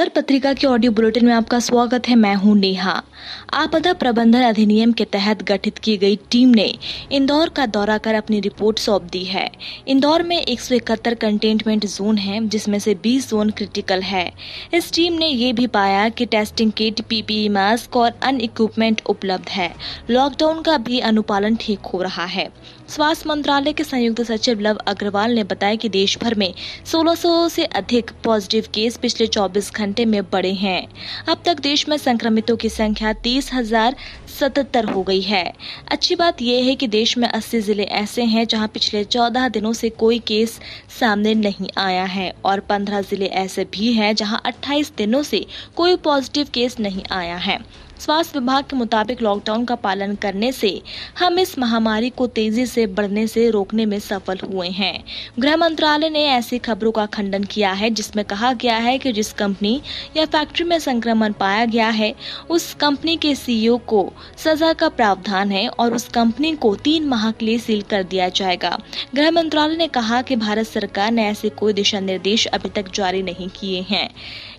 नमस्कार, पत्रिका के ऑडियो बुलेटिन में आपका स्वागत है। मैं हूं नेहा। आपदा प्रबंधन अधिनियम के तहत गठित की गई टीम ने इंदौर का दौरा कर अपनी रिपोर्ट सौंप दी है। इंदौर में 171 कंटेनमेंट जोन हैं, जिसमें से 20 जोन क्रिटिकल है। इस टीम ने ये भी पाया कि टेस्टिंग किट, पीपीई मास्क और अन्य इक्विपमेंट उपलब्ध है। लॉकडाउन का भी अनुपालन ठीक हो रहा है। स्वास्थ्य मंत्रालय के संयुक्त सचिव लव अग्रवाल ने बताया कि देश भर में 1600 से अधिक पॉजिटिव केस पिछले 24 घंटे में बढ़े हैं। अब तक देश में संक्रमितों की संख्या 30,077 हो गई है। अच्छी बात यह है कि देश में 80 जिले ऐसे हैं जहां पिछले 14 दिनों से कोई केस सामने नहीं आया है और 15 जिले ऐसे भी हैं जहां 28 दिनों से कोई पॉजिटिव केस नहीं आया है। स्वास्थ्य विभाग के मुताबिक लॉकडाउन का पालन करने से हम इस महामारी को तेजी से बढ़ने से रोकने में सफल हुए हैं। गृह मंत्रालय ने ऐसी खबरों का खंडन किया है जिसमें कहा गया है कि जिस कंपनी या फैक्ट्री में संक्रमण पाया गया है उस कंपनी के सीईओ को सजा का प्रावधान है और उस कंपनी को 3 माह के लिए सील कर दिया जाएगा। गृह मंत्रालय ने कहा कि भारत सरकार ने ऐसे कोई दिशा निर्देश अभी तक जारी नहीं किए हैं।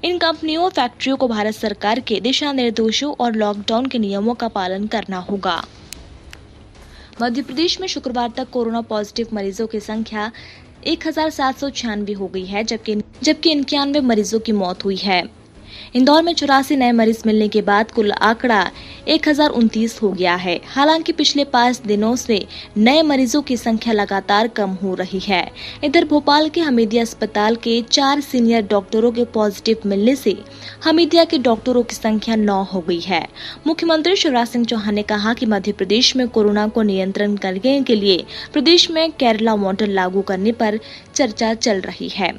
इन कंपनियों फैक्ट्रियों को भारत सरकार के दिशा निर्देशों और लॉकडाउन के नियमों का पालन करना होगा। मध्य प्रदेश में शुक्रवार तक कोरोना पॉजिटिव मरीजों की संख्या 1796 हो गई है, जबकि 91 मरीजों की मौत हुई है। इंदौर में 84 नए मरीज मिलने के बाद कुल आंकड़ा 1029 हो गया है। हालांकि पिछले 5 दिनों से नए मरीजों की संख्या लगातार कम हो रही है। इधर भोपाल के हमीदिया अस्पताल के 4 सीनियर डॉक्टरों के पॉजिटिव मिलने से हमीदिया के डॉक्टरों की संख्या 9 हो गई है। मुख्यमंत्री शिवराज सिंह चौहान ने कहा कि मध्य प्रदेश में कोरोना को नियंत्रण करने के लिए प्रदेश में केरला मॉडल लागू करने पर चर्चा चल रही है।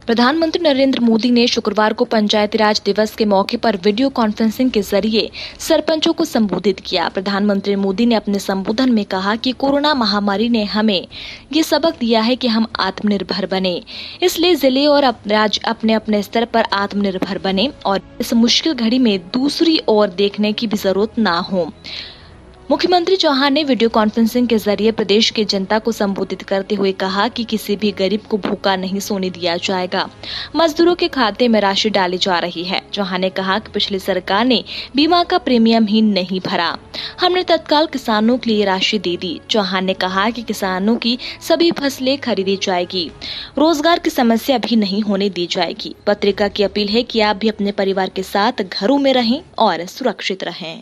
प्रधानमंत्री नरेंद्र मोदी ने शुक्रवार को पंचायती राज दिवस के मौके पर वीडियो कॉन्फ्रेंसिंग के जरिए सरपंचों को संबोधित किया। प्रधानमंत्री मोदी ने अपने संबोधन में कहा कि कोरोना महामारी ने हमें ये सबक दिया है कि हम आत्मनिर्भर बने, इसलिए जिले और राज्य अपने अपने स्तर पर आत्मनिर्भर बने और इस मुश्किल घड़ी में दूसरी ओर देखने की भी जरूरत ना हो। मुख्यमंत्री चौहान ने वीडियो कॉन्फ्रेंसिंग के जरिए प्रदेश की जनता को संबोधित करते हुए कहा कि किसी भी गरीब को भूखा नहीं सोने दिया जाएगा। मजदूरों के खाते में राशि डाली जा रही है। चौहान ने कहा कि पिछली सरकार ने बीमा का प्रीमियम ही नहीं भरा, हमने तत्काल किसानों के लिए राशि दे दी। चौहान ने कहा कि किसानों की सभी फसलें खरीदी जाएगी, रोजगार की समस्या भी नहीं होने दी जाएगी। पत्रिका की अपील है कि आप भी अपने परिवार के साथ घरों में रहें और सुरक्षित रहें।